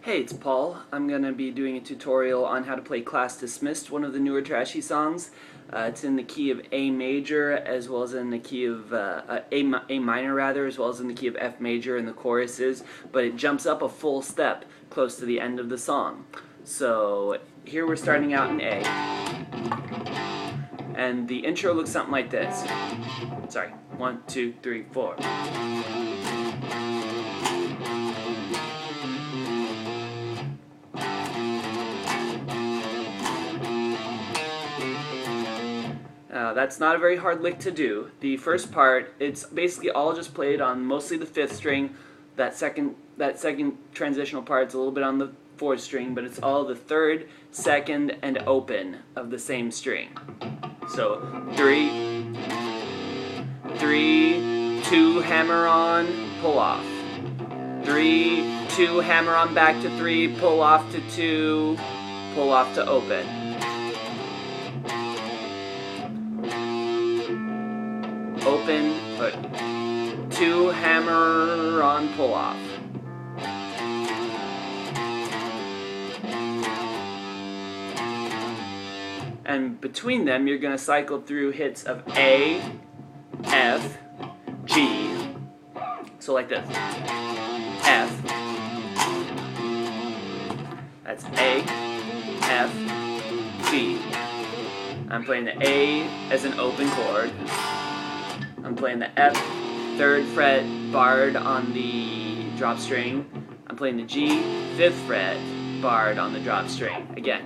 Hey, it's Paul. I'm going to be doing a tutorial on how to play Class Dismissed, one of the newer Trashy songs. It's in the key of A major, as well as in the key of A minor, rather, as well as in the key of F major in the choruses, but it jumps up a full step close to the end of the song. So here we're starting out in A, and the intro looks something like this. Sorry, 1, 2, 3, 4. That's not a very hard lick to do. The first part, it's basically all just played on mostly the 5th string. That second transitional part's a little bit on the 4th string, but it's all the 3rd, 2nd, and open of the same string. So 3, 2, hammer on, pull off. 3, 2, hammer on back to 3, pull off to 2, pull off to open. Open, but 2, hammer on, pull off. And between them, you're going to cycle through hits of A, F, G. So like this. F. That's A, F, G. I'm playing the A as an open chord. I'm playing the F, 3rd fret, barred on the drop string. I'm playing the G, 5th fret, barred on the drop string. Again.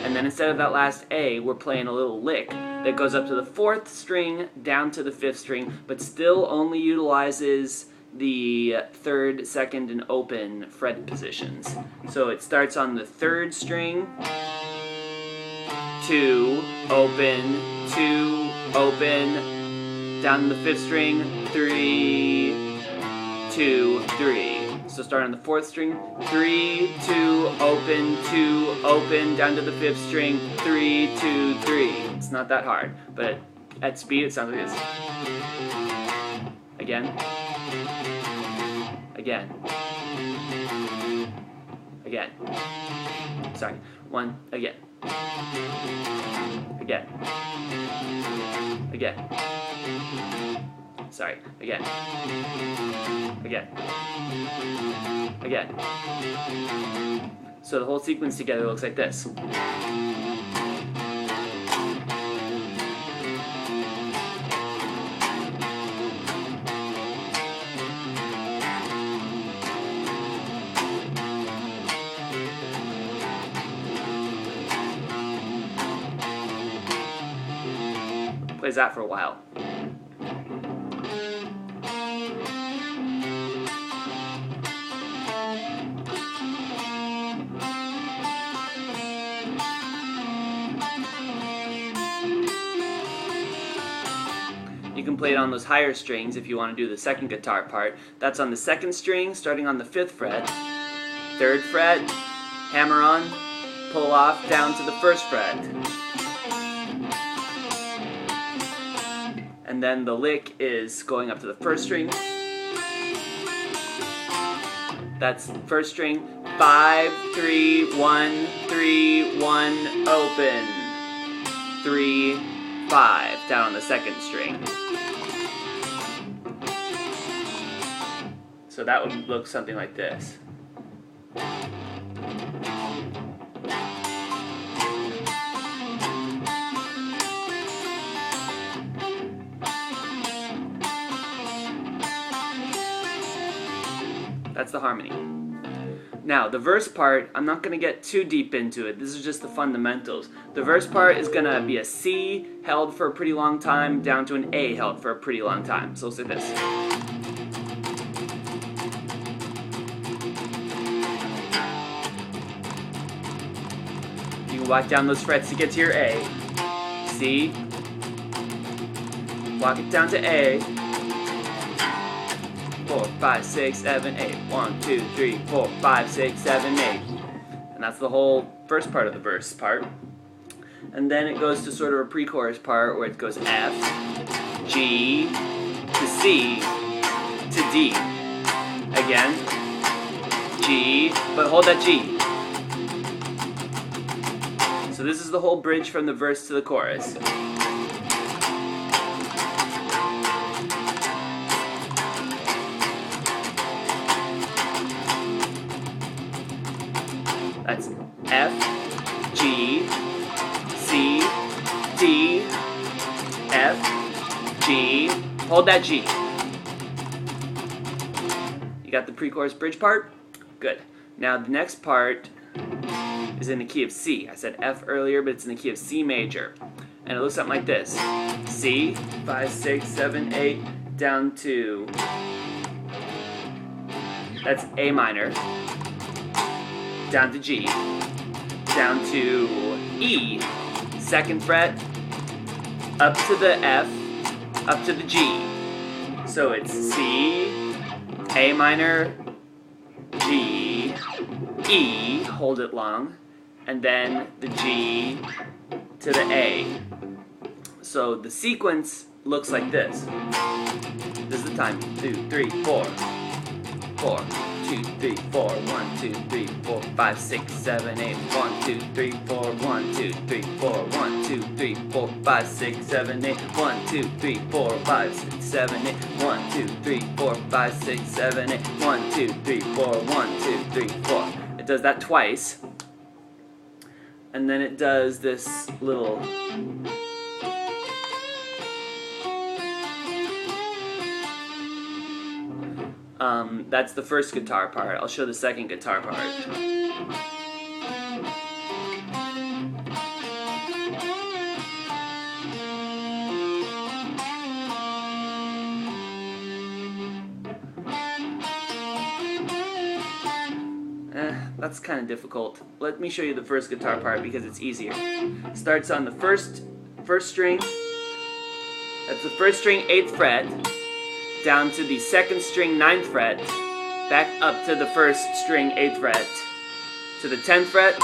And then instead of that last A, we're playing a little lick that goes up to the 4th string, down to the 5th string, but still only utilizes the 3rd, 2nd, and open fret positions. So it starts on the 3rd string, 2, open, 2, open, down to the 5th string, 3, 2, 3. So start on the 4th string, 3, 2, open, 2, open, down to the 5th string, 3, 2, 3. It's not that hard, but at speed it sounds like this. Again. Again. Again. Sorry. 1, again. Again. Again. Sorry. Again. Again. Again. So the whole sequence together looks like this. Plays that for a while. You can play it on those higher strings if you want to do the second guitar part. That's on the 2nd string, starting on the 5th fret, 3rd fret, hammer on, pull off, down to the 1st fret. And then the lick is going up to the 1st string. That's 1st string, 5, 3, 1, 3, 1, open, 3, 5, down on the 2nd string. So that would look something like this. That's the harmony. Now, the verse part, I'm not going to get too deep into it. This is just the fundamentals. The verse part is going to be a C held for a pretty long time down to an A held for a pretty long time. So let's do this. You can walk down those frets to get to your A. C. Walk it down to A. 4, 5, 6, 7, 8. 1, 2, 3, 4, 5, 6, 7, 8. And that's the whole first part of the verse part. And then it goes to sort of a pre-chorus part where it goes F, G, to C, to D. Again. G, but hold that G. So this is the whole bridge from the verse to the chorus. That's F, G, C, D, F, G. Hold that G. You got the pre-chorus bridge part? Good. Now the next part is in the key of C. I said F earlier, but it's in the key of C major. And it looks something like this. C, 5, 6, 7, 8, down to, that's A minor, down to G, down to E, 2nd fret, up to the F, up to the G. So it's C, A minor, G, E, hold it long, and then the G to the A. So the sequence looks like this. This is the time. 2, 3, 4. 4, 2, 3, 4. 1, 2, 3, 4, 5, 6, 7, 8. 1, 2, 3, 4. 1, 2, 3, 4. 1, 2, 3, 4, 5, 6, 7, 8. 1, 2, 3, 4, 5, 6, 7, 8. 1, 2, 3, 4, 5, 6, 7, 8. 1, 2, 3, 4. 1, 2, 3, 4. It does that twice. And then it does this little that's the first guitar part. I'll show the second guitar part. That's kind of difficult. Let me show you the first guitar part because it's easier. Starts on the first string. That's the first string, 8th fret, down to the 2nd string, 9th fret, back up to the 1st string, 8th fret, to the 10th fret,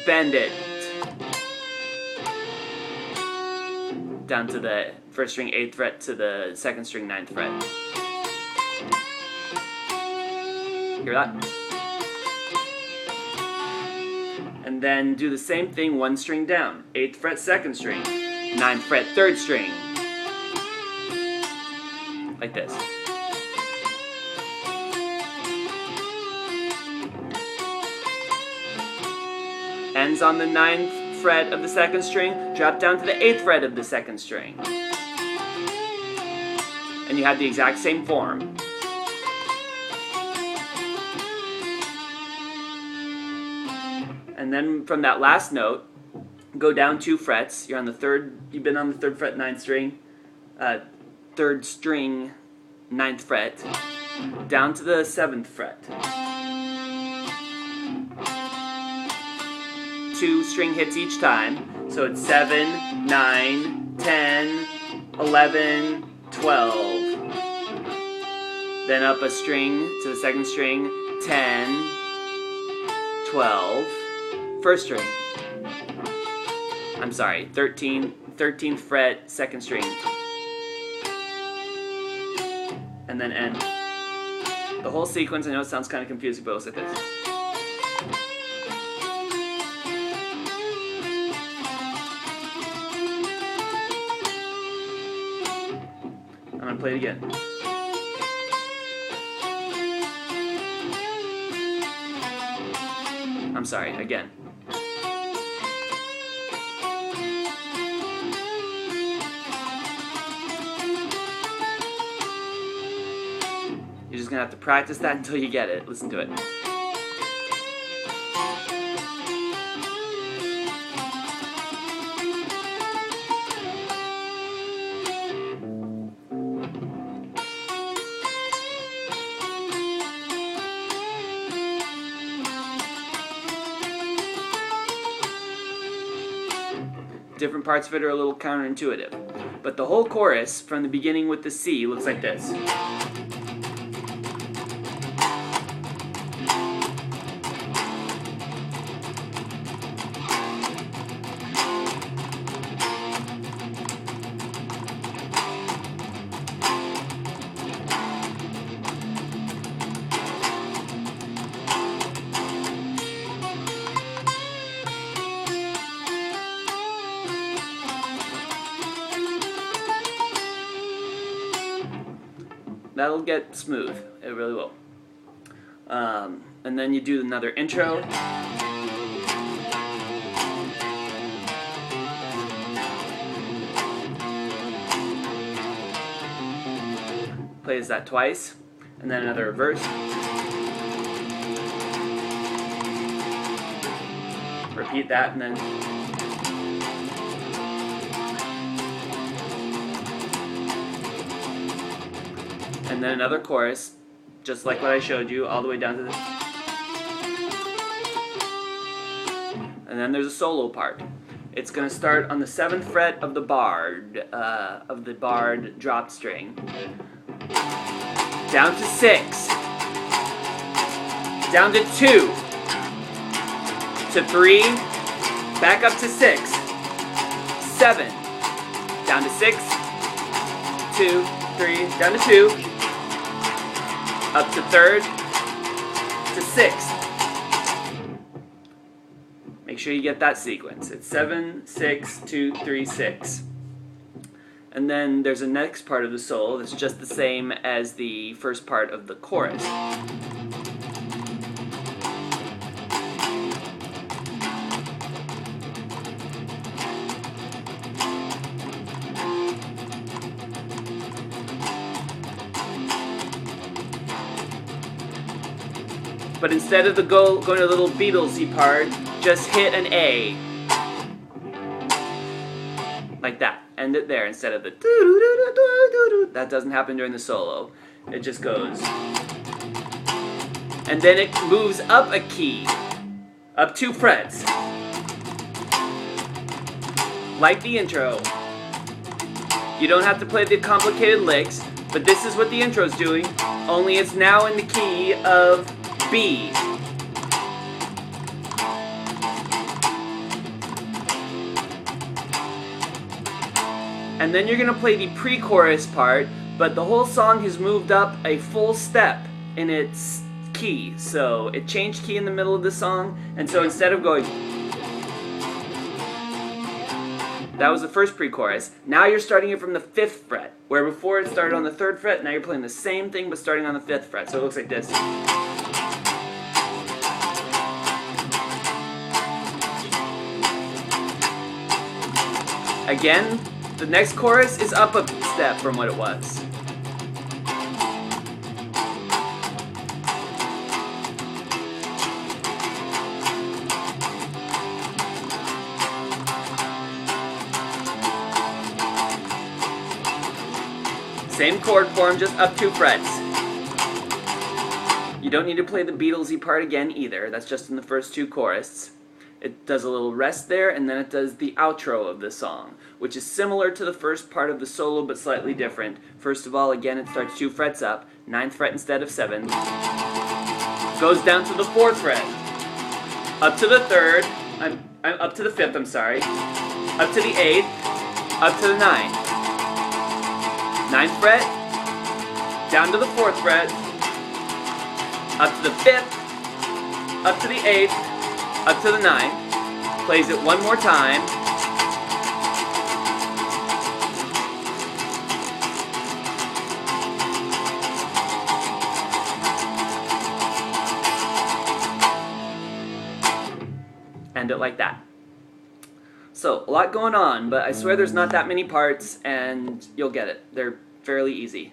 bend it, down to the 1st string, 8th fret, to the 2nd string, 9th fret. Hear that? And then do the same thing 1 string down. 8th fret, 2nd string. 9th fret, 3rd string. Like this. Ends on the 9th fret of the 2nd string. Drop down to the 8th fret of the 2nd string. And you have the exact same form. And then from that last note, go down 2 frets. You're on the 3rd, you've been on the 3rd fret, 9th string, 3rd string, 9th fret, down to the 7th fret. 2 string hits each time, so it's 7, 9, 10, 11, 12. Then up a string to the 2nd string, 10, 12. 1st string. I'm sorry, 13th fret, 2nd string. And then end. The whole sequence, I know it sounds kind of confusing, but it looks like this. I'm going to play it again. I'm sorry, again. You're just going to have to practice that until you get it. Listen to it. Different parts of it are a little counterintuitive. But the whole chorus, from the beginning with the C, looks like this. That'll get smooth. It really will. And then you do another intro. Plays that twice, and then another verse. Repeat that, and then another chorus, just like what I showed you, all the way down to the. And then there's a solo part. It's going to start on the 7th fret of the barred dropped string, down to 6, down to 2, to 3, back up to 6, 7, down to 6, 2, 3, down to 2, up to 3rd, to 6th. Make sure you get that sequence. It's 7, 6, 2, 3, 6. And then there's a next part of the solo that's just the same as the first part of the chorus. But instead of going to the little Beatlesy part, just hit an A. Like that. End it there instead of the doo-doo-doo-doo-doo-doo. That doesn't happen during the solo. It just goes. And then it moves up a key. Up 2 frets. Like the intro. You don't have to play the complicated licks, but this is what the intro's doing, only it's now in the key of B. And then you're going to play the pre-chorus part, but the whole song has moved up a full step in its key. So it changed key in the middle of the song, and so instead of going, that was the first pre-chorus, now you're starting it from the 5th fret, where before it started on the 3rd fret, now you're playing the same thing but starting on the 5th fret. So it looks like this. Again, the next chorus is up a step from what it was. Same chord form, just up 2 frets. You don't need to play the Beatlesy part again either. That's just in the first 2 choruses. It does a little rest there, and then it does the outro of the song, which is similar to the first part of the solo, but slightly different. First of all, again, it starts 2 frets up, 9th fret instead of 7th. Goes down to the 4th fret, up to the 3rd, up to the 5th, I'm sorry, up to the 8th, up to the 9th. 9th fret, down to the 4th fret, up to the 5th, up to the 8th, up to the 9th, plays it one more time, end it like that. So, a lot going on, but I swear there's not that many parts, and you'll get it. They're fairly easy.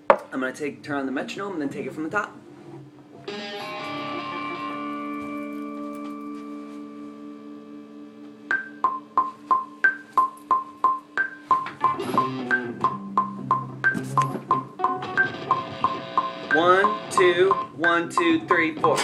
I'm going to turn on the metronome and then take it from the top. One, two, 1, 2, 3, 4.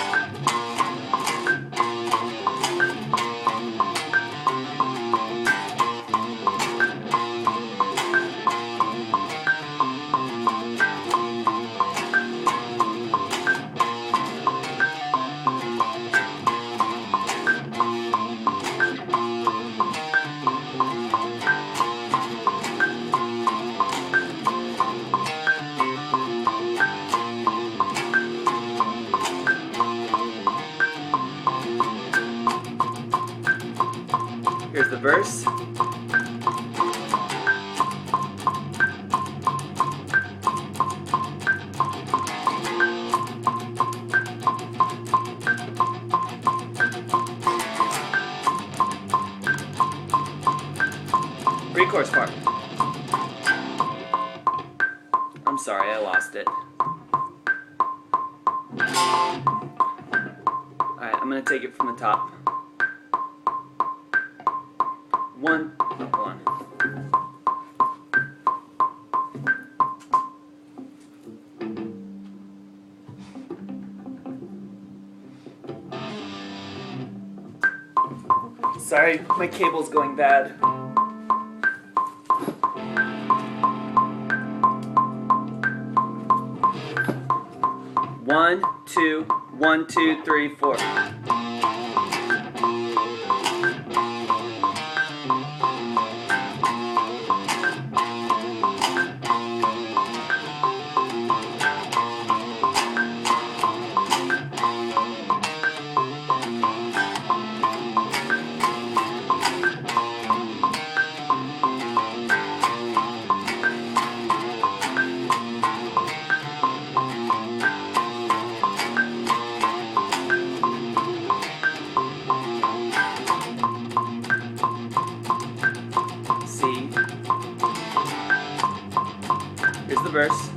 Here's the verse. chorus part. I'm sorry, I lost it. Alright, I'm gonna take it from the top. One, hold on. Sorry, my cable's going bad. One, two, 1, 2, 3, 4. C. Here's the verse.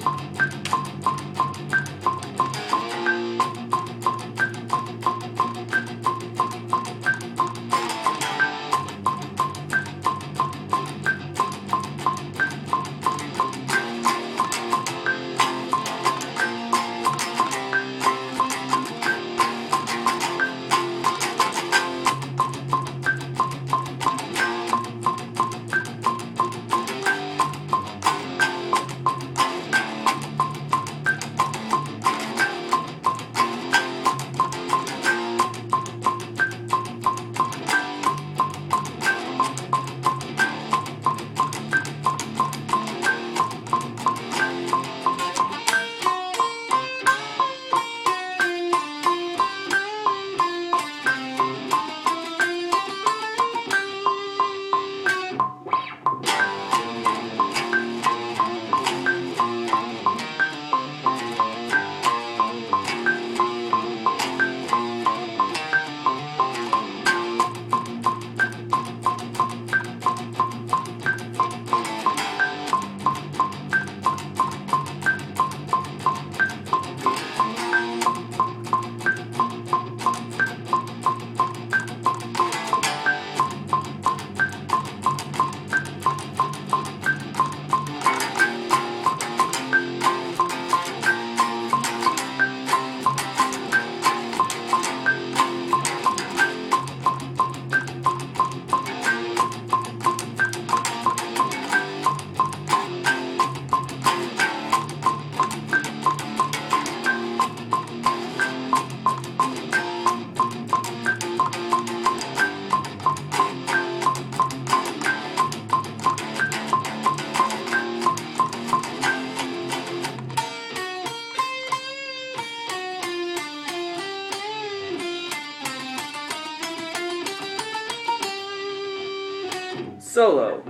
Solo.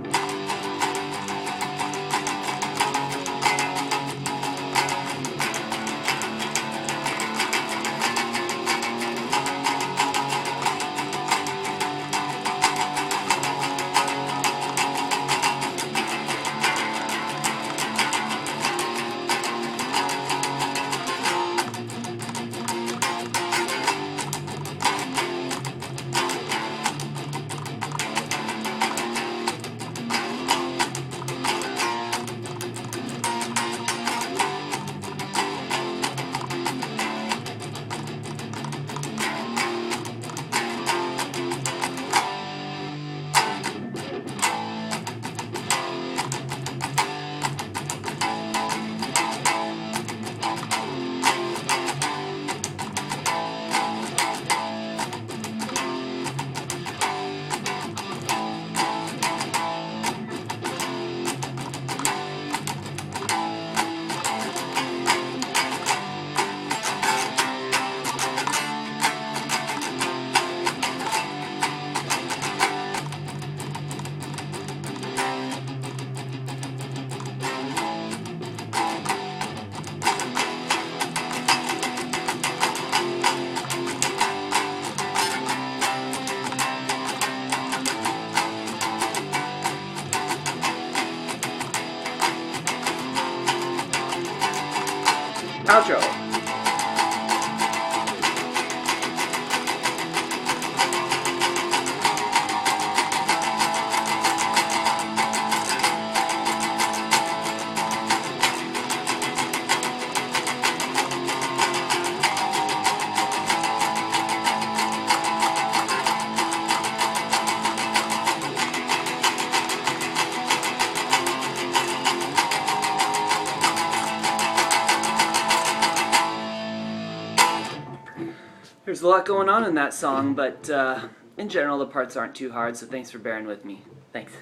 Outro. There's a lot going on in that song, but in general the parts aren't too hard, so thanks for bearing with me. Thanks.